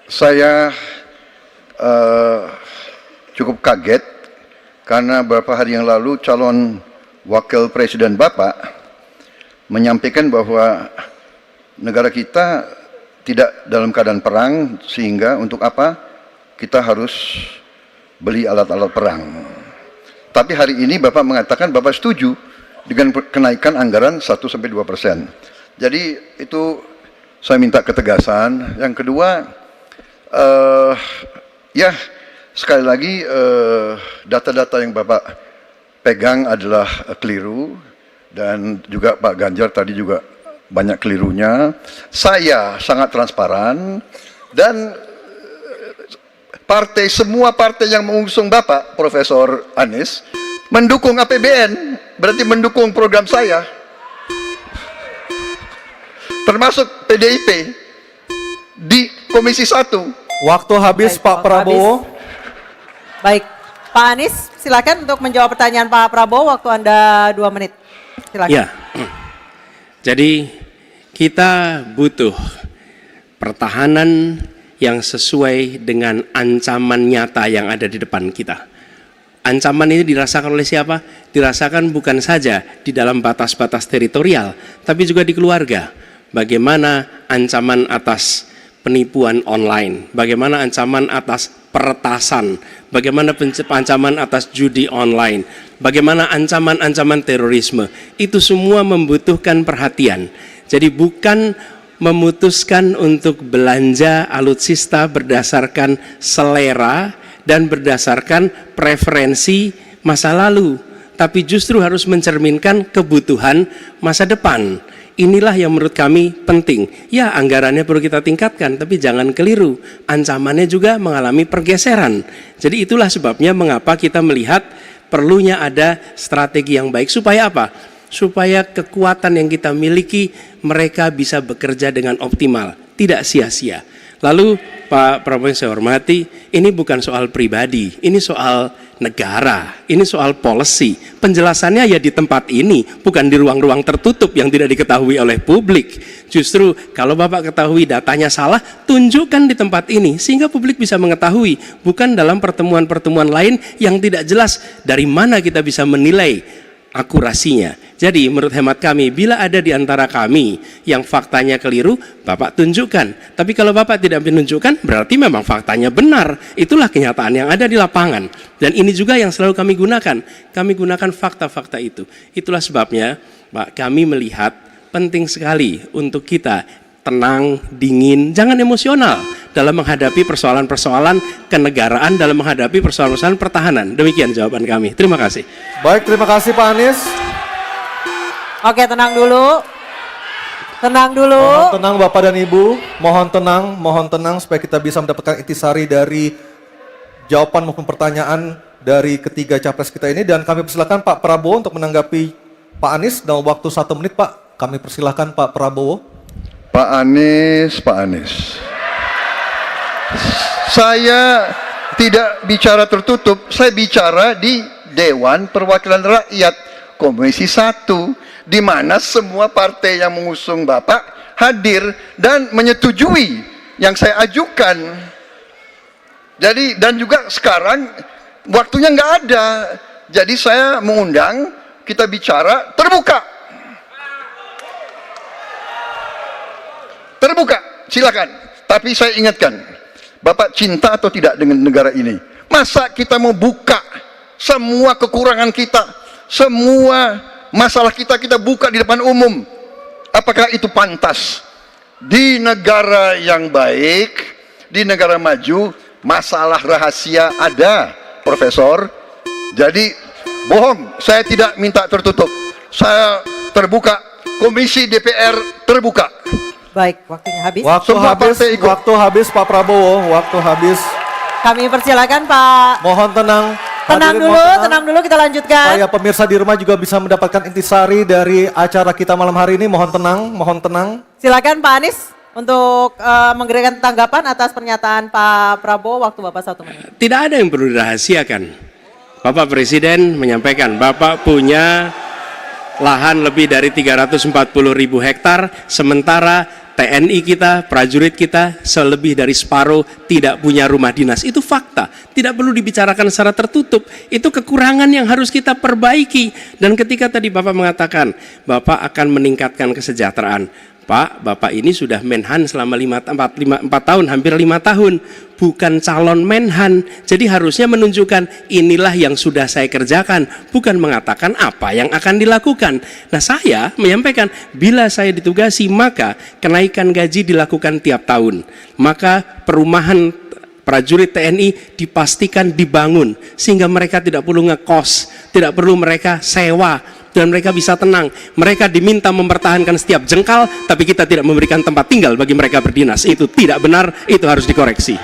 Saya cukup kaget karena beberapa hari yang lalu calon wakil presiden Bapak menyampaikan bahwa negara kita tidak dalam keadaan perang, sehingga untuk apa kita harus beli alat-alat perang. Tapi hari ini Bapak mengatakan Bapak setuju dengan kenaikan anggaran 1-2%. Jadi itu saya minta ketegasan. Yang kedua, ya sekali lagi data-data yang Bapak pegang adalah keliru, dan juga Pak Ganjar tadi juga banyak kelirunya. Saya sangat transparan, dan semua partai yang mengusung Bapak Profesor Anies mendukung APBN, berarti mendukung program saya, termasuk PDIP di Komisi 1. Waktu habis. Baik, Pak Prabowo. Baik, Pak Anies silakan untuk menjawab pertanyaan Pak Prabowo, waktu Anda 2 menit. Silakan. Ya, jadi kita butuh pertahanan yang sesuai dengan ancaman nyata yang ada di depan kita. Ancaman ini dirasakan oleh siapa? Dirasakan bukan saja di dalam batas-batas teritorial, tapi juga di keluarga. Bagaimana ancaman atas penipuan online, bagaimana ancaman atas peretasan, bagaimana ancaman atas judi online, bagaimana ancaman-ancaman terorisme. Itu semua membutuhkan perhatian. Jadi bukan memutuskan untuk belanja alutsista berdasarkan selera dan berdasarkan preferensi masa lalu, tapi justru harus mencerminkan kebutuhan masa depan. Inilah yang menurut kami penting. Ya, anggarannya perlu kita tingkatkan, tapi jangan keliru, ancamannya juga mengalami pergeseran. Jadi itulah sebabnya mengapa kita melihat perlunya ada strategi yang baik. Supaya apa? Supaya kekuatan yang kita miliki mereka bisa bekerja dengan optimal, tidak sia-sia. Lalu Pak Prabowo yang saya hormati, ini bukan soal pribadi, ini soal negara, ini soal policy. Penjelasannya ya di tempat ini, bukan di ruang-ruang tertutup yang tidak diketahui oleh publik. Justru kalau Bapak ketahui datanya salah, tunjukkan di tempat ini sehingga publik bisa mengetahui, bukan dalam pertemuan-pertemuan lain yang tidak jelas dari mana kita bisa menilai akurasinya. Jadi menurut hemat kami, bila ada di antara kami yang faktanya keliru, Bapak tunjukkan. Tapi kalau Bapak tidak menunjukkan, berarti memang faktanya benar. Itulah kenyataan yang ada di lapangan. Dan ini juga yang selalu kami gunakan. Kami gunakan fakta-fakta itu. Itulah sebabnya, Pak, kami melihat penting sekali untuk kita tenang, dingin, jangan emosional dalam menghadapi persoalan-persoalan kenegaraan, dalam menghadapi persoalan-persoalan pertahanan. Demikian jawaban kami. Terima kasih. Baik, terima kasih Pak Anies. Oke, tenang dulu. Tenang dulu. Mohon tenang Bapak dan Ibu, mohon tenang supaya kita bisa mendapatkan intisari dari jawaban maupun pertanyaan dari ketiga capres kita ini. Dan kami persilakan Pak Prabowo untuk menanggapi Pak Anies dalam waktu 1 menit, Pak. Kami persilakan Pak Prabowo. Pak Anies. Saya tidak bicara tertutup, saya bicara di Dewan Perwakilan Rakyat Komisi 1, di mana semua partai yang mengusung Bapak hadir dan menyetujui yang saya ajukan. Jadi, dan juga sekarang waktunya nggak ada, jadi saya mengundang kita bicara terbuka. Terbuka, silakan. Tapi saya ingatkan, Bapak cinta atau tidak dengan negara ini? Masa kita mau buka semua kekurangan kita, semua masalah kita buka di depan umum? Apakah itu pantas? Di negara yang baik, di negara maju, masalah rahasia ada, Profesor. Jadi bohong, saya tidak minta tertutup. Saya terbuka, Komisi DPR terbuka. Baik, waktunya habis. Waktu habis Pak Prabowo, waktu habis. Kami persilakan Pak. Mohon tenang. Tenang dulu, kita lanjutkan. Supaya pemirsa di rumah juga bisa mendapatkan intisari dari acara kita malam hari ini. Mohon tenang. Silakan Pak Anies untuk memberikan tanggapan atas pernyataan Pak Prabowo, waktu Bapak 1 menit. Tidak ada yang perlu dirahasiakan. Bapak Presiden menyampaikan, Bapak punya lahan lebih dari 340.000 hektar, sementara TNI kita, prajurit kita, selebih dari separuh tidak punya rumah dinas. Itu fakta, tidak perlu dibicarakan secara tertutup. Itu kekurangan yang harus kita perbaiki. Dan ketika tadi Bapak mengatakan, Bapak akan meningkatkan kesejahteraan. Pak, Bapak ini sudah Menhan selama 4 tahun, hampir 5 tahun. Bukan calon Menhan. Jadi harusnya menunjukkan inilah yang sudah saya kerjakan. Bukan mengatakan apa yang akan dilakukan. Nah, saya menyampaikan, bila saya ditugasi, maka kenaikan gaji dilakukan tiap tahun. Maka perumahan prajurit TNI dipastikan dibangun. Sehingga mereka tidak perlu ngekos, tidak perlu mereka sewa. Dan mereka bisa tenang. Mereka diminta mempertahankan setiap jengkal, tapi kita tidak memberikan tempat tinggal bagi mereka berdinas. Itu tidak benar, itu harus dikoreksi.